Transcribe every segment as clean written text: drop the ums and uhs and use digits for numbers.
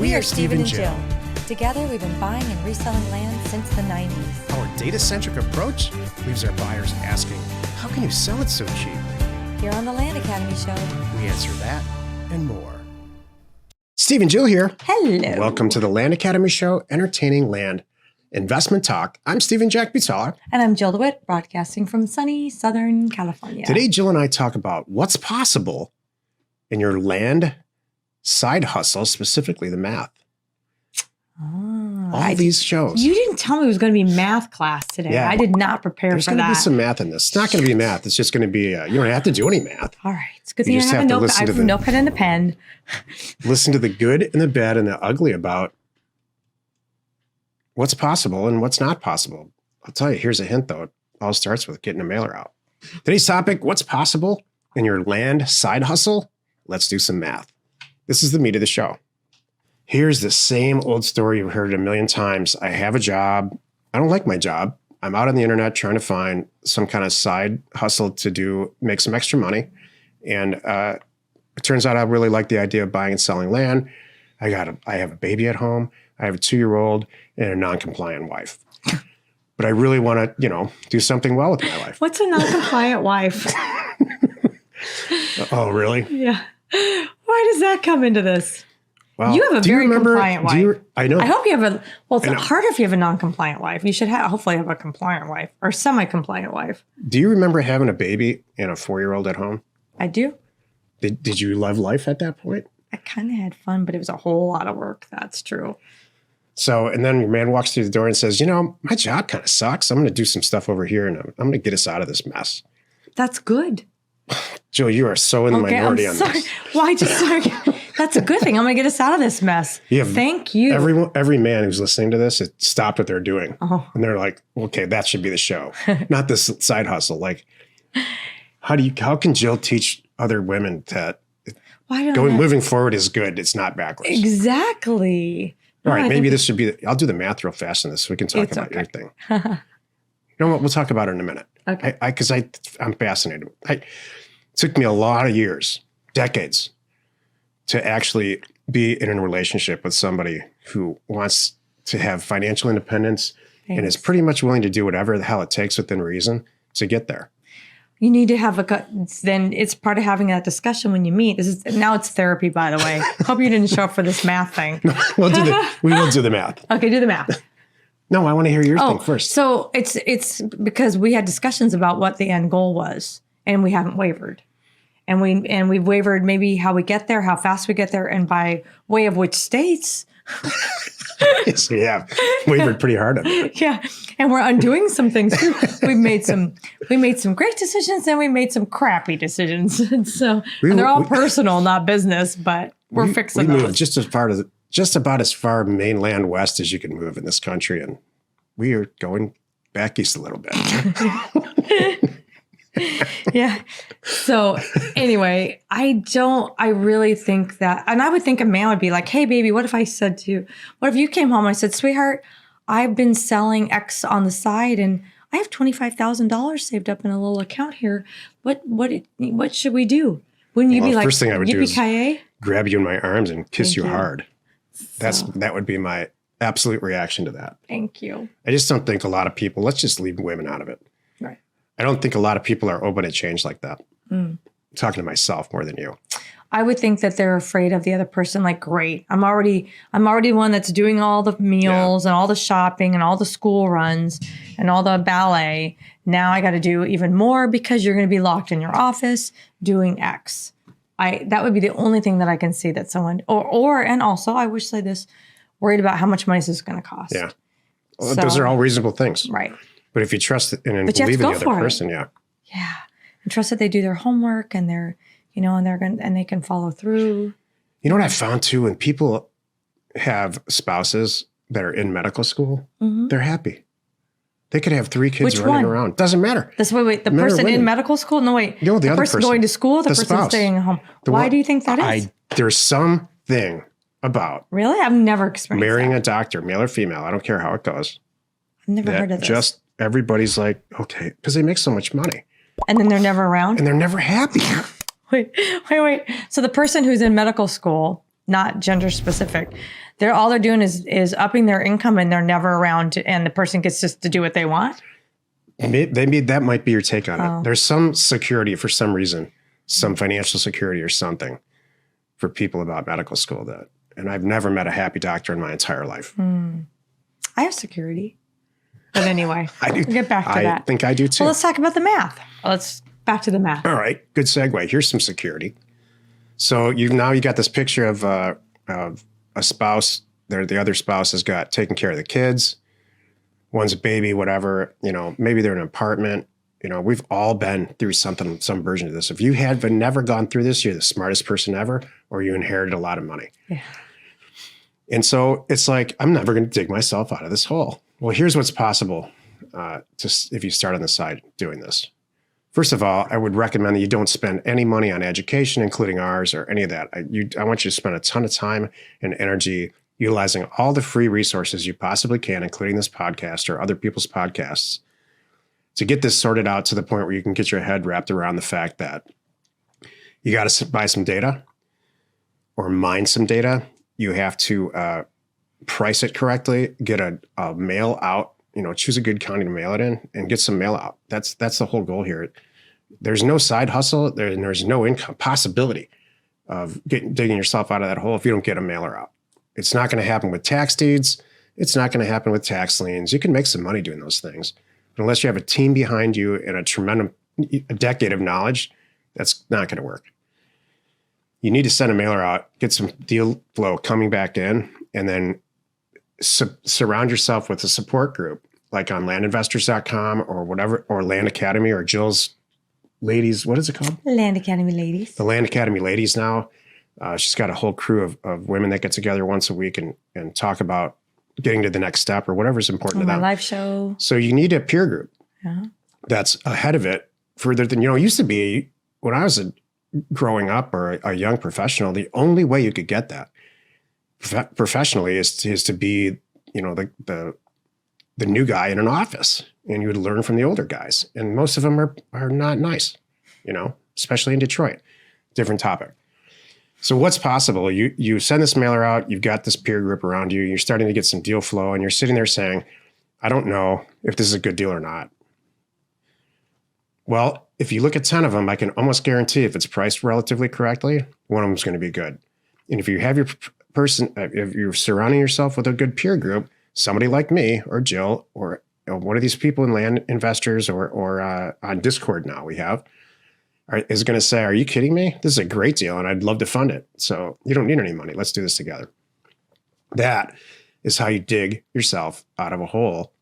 We are Steve and Jill. Together, we've been buying and reselling land since the 90s. Our data-centric approach leaves our buyers asking, how can you sell it so cheap? Here on the Land Academy Show, We answer that and more. Steve and Jill here. hello. Welcome to the Land Academy Show, entertaining land investment talk. I'm Stephen Jack Butala. And I'm Jill DeWitt, broadcasting from sunny Southern California. Today, Jill and I talk about what's possible in your land side hustle, specifically the math. All these shows. You didn't tell me it was going to be math class today. Yeah. I did not prepare There's for going to be that. some math in this. It's not going to be math. It's just going to be, you don't have to do any math. All right. It's a good You thing I just have a have to notepad. listen I to have a the- notepad and a pen. Listen to the good and the bad and the ugly about what's possible and what's not possible. I'll tell you, here's a hint though. It all starts with getting a mailer out. Today's topic, what's possible in your land side hustle? Let's do some math. This is the meat of the show. Here's the same old story you've heard a million times. I have a job. I don't like my job. I'm out on the internet trying to find some kind of side hustle to do, make some extra money. And it turns out I really like the idea of buying and selling land. I have a baby at home. I have a 2-year-old and a non-compliant wife. But I really want to, do something well with my life. What's a non-compliant wife? Oh, really? Yeah. Why does that come into this? Well, You have a do you very remember- compliant do you- wife. I know. I hope you have it's I know. harder if you have a non-compliant wife. You should hopefully have a compliant wife or semi-compliant wife. Do you remember having a baby and a 4-year-old at home? I do. Did you love life at that point? I kind of had fun, but it was a whole lot of work. That's true. So, and then your man walks through the door and says, my job kind of sucks. I'm going to do some stuff over here and I'm going to get us out of this mess. That's good. Jill, you are so in the minority I'm on sorry. this. Why just sorry? That's a good thing. I'm going to get us out of this mess. Yeah, Thank you. Every man who's listening to this, it stopped what they're doing. Oh. And they're like, okay, that should be the show, not this side hustle. Like, how can Jill teach other women that Why don't moving forward is good? It's not backwards. Exactly. All right, No, I maybe think this should be, I'll do the math real fast on this so we can talk It's about your okay. thing. You know what? We'll talk about it in a minute. Okay. Because I'm fascinated. It took me a lot of years, decades, to actually be in a relationship with somebody who wants to have financial independence and is Thanks. pretty much willing to do whatever the hell it takes within reason to get there. You need to have then it's part of having that discussion when you meet. Now it's therapy, by the way. Hope you didn't show up for this math thing. We will do the math. Okay, do the math. No, I want to hear your thing first. So it's because we had discussions about what the end goal was, and we haven't wavered. And we've wavered maybe how we get there, how fast we get there, and by way of which states. Yes, we have wavered pretty hard on that. Yeah, and we're undoing some things too. We made some great decisions, and we made some crappy decisions. And so and they're all personal, not business. But we're fixing we those. moved just about as far mainland west as you can move in this country, and we are going back east a little bit. Yeah. So anyway, I really think that, and I would think a man would be like, hey, baby, what if you came home and I said, sweetheart, I've been selling X on the side and I have $25,000 saved up in a little account here. What should we do? Wouldn't you be like, first thing I would do is yippee-ki-yay? grab you in my arms and kiss Thank you you. hard. That would be my absolute reaction to that. Thank you. I just don't think a lot of people, let's just leave women out of it. Right. I don't think a lot of people are open to change like that. I'm talking to myself more than you. I would think that they're afraid of the other person. Like, great, I'm already one that's doing all the meals and all the shopping and all the school runs and all the ballet. Now I got to do even more because you're going to be locked in your office doing X. That would be the only thing that I can see that someone and also I wish say this, worried about how much money this is going to cost. Yeah. Well, those are all reasonable things. Right. But if you trust and But you have believe to in go the for other it. person, yeah. Yeah. And trust that they do their homework and and they can follow through. You know what I found too? When people have spouses that are in medical school, they're happy. They could have 3 kids Which running one? around. Doesn't matter. The Men or person in women? medical school? No, wait. No, the other person person. going to school, the person spouse. staying at home. The Why one- do you think that is? There's something about Really? I've never experienced marrying that. a doctor, male or female. I don't care how it goes. I've never heard of That this. just everybody's like, okay, because they make so much money and then they're never around? and they're never happy. Wait. So the person who's in medical school not gender specific. All they're doing is upping their income, and they're never around, and the person gets just to do what they want. Maybe that might be your take on it. There's some security for some reason, some financial security or something for people about medical school and I've never met a happy doctor in my entire life. I have security. But anyway, we'll get back to that. I think I do too. Well, let's talk about the math. Back to the math. All right, good segue. Here's some security. So you got this picture of a spouse. The other spouse has got taking care of the kids. One's a baby, whatever. Maybe they're in an apartment. We've all been through some version of this. If you have never gone through this, you're the smartest person ever, or you inherited a lot of money. Yeah. And so it's like, I'm never going to dig myself out of this hole. Well, here's what's possible if you start on the side doing this. First of all, I would recommend that you don't spend any money on education, including ours or any of that. I want you to spend a ton of time and energy utilizing all the free resources you possibly can, including this podcast or other people's podcasts, to get this sorted out to the point where you can get your head wrapped around the fact that you got to buy some data or mine some data. You have to price it correctly, get a mail out, choose a good county to mail it in and get some mail out. That's the whole goal here. There's no side hustle. There's no income possibility of digging yourself out of that hole if you don't get a mailer out. It's not going to happen with tax deeds. It's not going to happen with tax liens. You can make some money doing those things. But unless you have a team behind you and a decade of knowledge, that's not going to work. You need to send a mailer out, get some deal flow coming back in, and then surround yourself with a support group like on landinvestors.com or whatever, or Land Academy or Jill's Ladies. What is it called? Land Academy Ladies. The Land Academy Ladies now. She's got a whole crew of women that get together once a week and talk about getting to the next step or whatever's important to them. My live show. So you need a peer group that's ahead of it further than, it used to be when I was growing up or a young professional, the only way you could get that professionally is to be, the new guy in an office, and you would learn from the older guys. And most of them are not nice, especially in Detroit. Different topic. So what's possible? You send this mailer out, you've got this peer group around you, you're starting to get some deal flow, and you're sitting there saying, I don't know if this is a good deal or not. Well, if you look at 10 of them, I can almost guarantee if it's priced relatively correctly, one of them is going to be good. And if you have if you're surrounding yourself with a good peer group, somebody like me or Jill or one of these people in Land Investors or on Discord now we have, is going to say, are you kidding me? This is a great deal and I'd love to fund it. So you don't need any money. Let's do this together. That is how you dig yourself out of a hole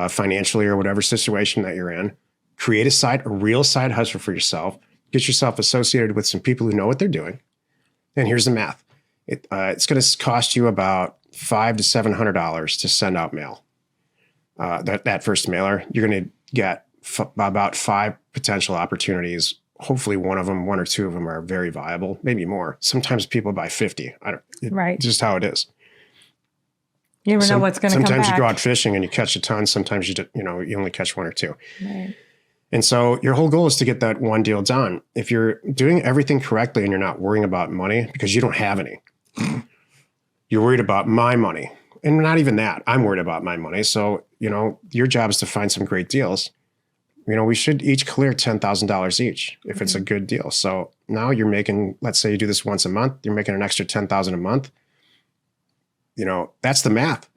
financially or whatever situation that you're in. Create a real side hustle for yourself. Get yourself associated with some people who know what they're doing. And here's the math. It's going to cost you about $500 to $700 to send out mail. That first mailer, you're going to get about 5 potential opportunities. Hopefully one or two of them are very viable, maybe more. Sometimes people buy 50. Right. Just how it is. You never know what's going to come back. Sometimes you go out fishing and you catch a ton. Sometimes you only catch 1 or 2. Right. And so your whole goal is to get that one deal done. If you're doing everything correctly and you're not worrying about money because you don't have any, you're worried about my money. And not even that. I'm worried about my money. So, your job is to find some great deals. We should each clear $10,000 each if it's a good deal. So now you're making, let's say you do this once a month, you're making an extra $10,000 a month. That's the math.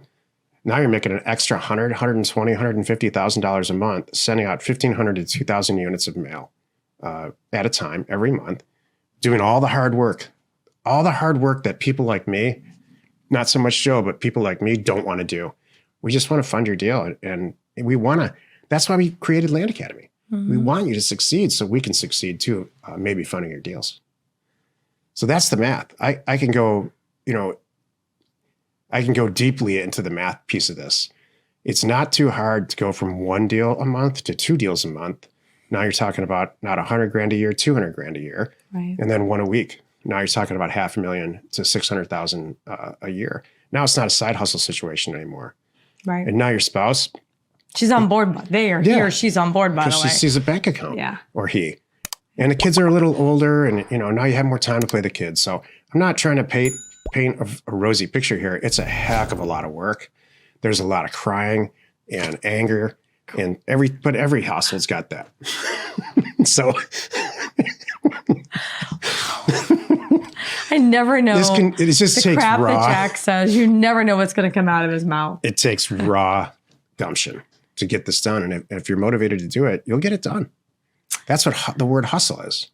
Now you're making an extra $100,000, $120,000, $150,000 a month, sending out 1,500 to 2,000 units of mail at a time every month, doing all the hard work that people like me, not so much Joe, but people like me don't want to do. We just want to fund your deal. And that's why we created Land Academy. Mm-hmm. We want you to succeed so we can succeed too, maybe funding your deals. So that's the math. I can go deeply into the math piece of this. It's not too hard to go from 1 deal a month to 2 deals a month. Now you're talking about not $100,000 a year, $200,000 a year, right. And then 1 a week. Now you're talking about $500,000 to $600,000 a year. Now it's not a side hustle situation anymore. Right. And now your spouse, she's on board. He or she's on board, by the way. Because she sees a bank account. Yeah. Or he. And the kids are a little older and, now you have more time to play the kids. So I'm not trying to paint paint a rosy picture here, it's a heck of a lot of work. There's a lot of crying and anger, and every household's got that. So I never know. it just the takes crap raw. that Jack says. You never know what's going to come out of his mouth. It takes raw gumption to get this done, and if you're motivated to do it, you'll get it done. That's what the word hustle is.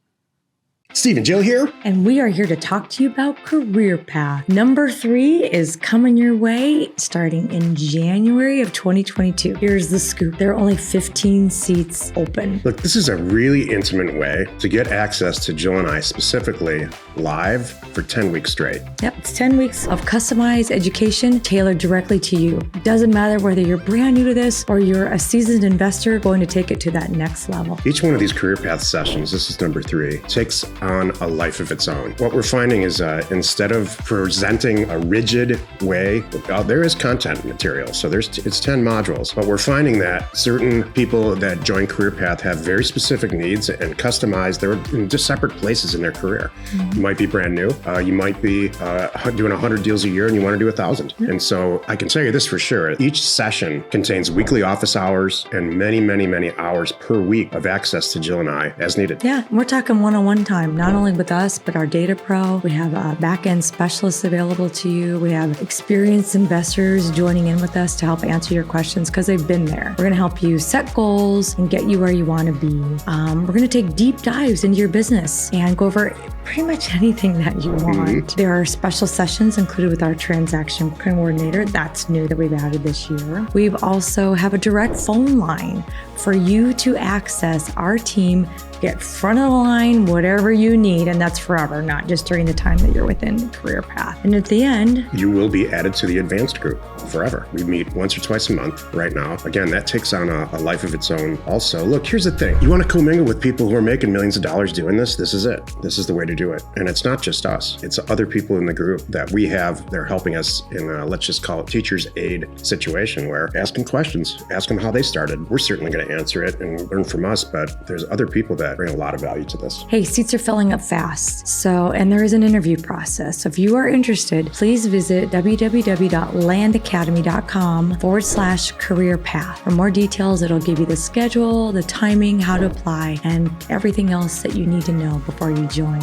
Steve and Jill here. And we are here to talk to you about Career Path. Number 3 is coming your way starting in January of 2022. Here's the scoop. There are only 15 seats open. Look, this is a really intimate way to get access to Jill and I specifically live for 10 weeks straight. Yep, it's 10 weeks of customized education tailored directly to you. It doesn't matter whether you're brand new to this or you're a seasoned investor going to take it to that next level. Each one of these Career Path sessions, this is number 3, takes on a life of its own. What we're finding is instead of presenting a rigid way, there is content material. So it's 10 modules, but we're finding that certain people that join Career Path have very specific needs and customize. They're in just separate places in their career. Mm-hmm. You might be brand new. You might be doing 100 deals a year and you want to do 1,000. Mm-hmm. And so I can tell you this for sure. Each session contains weekly office hours and many, many, many hours per week of access to Jill and I as needed. Yeah, we're talking one-on-one time, not only with us, but our data pro. We have back-end specialists available to you. We have experienced investors joining in with us to help answer your questions because they've been there. We're going to help you set goals and get you where you want to be. We're going to take deep dives into your business and go over pretty much anything that you want. Mm-hmm. There are special sessions included with our transaction coordinator. That's new that we've added this year. We've also have a direct phone line for you to access our team, get front of the line, whatever you need, and that's forever, not just during the time that you're within the Career Path. And at the end, you will be added to the advanced group forever. We meet once or twice a month right now. Again, that takes on a life of its own also. Look, here's the thing. You want to commingle with people who are making millions of dollars doing this? This is it. This is the way to do it. And it's not just us. It's other people in the group that we have. They're helping us in let's just call it teacher's aid situation where ask them questions, ask them how they started. We're certainly going to answer it and learn from us, but there's other people that bring a lot of value to this. Hey, seats are filling up fast. And there is an interview process. So if you are interested, please visit www.landacademy.com/career path. For more details, it'll give you the schedule, the timing, how to apply, and everything else that you need to know before you join.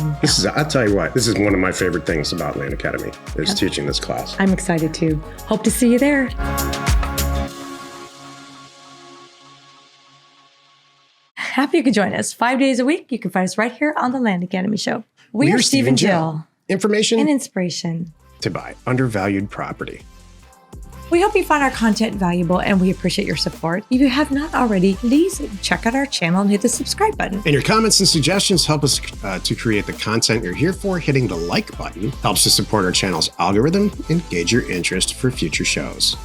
I'll tell you what, this is one of my favorite things about Land Academy is teaching this class. I'm excited too. Hope to see you there. Happy you could join us 5 days a week. You can find us right here on the Land Academy Show. We are Steve and Jill. Information and inspiration to buy undervalued property. We hope you find our content valuable and we appreciate your support. If you have not already, please check out our channel and hit the subscribe button. And your comments and suggestions help us to create the content you're here for. Hitting the like button helps to support our channel's algorithm and gauge your interest for future shows.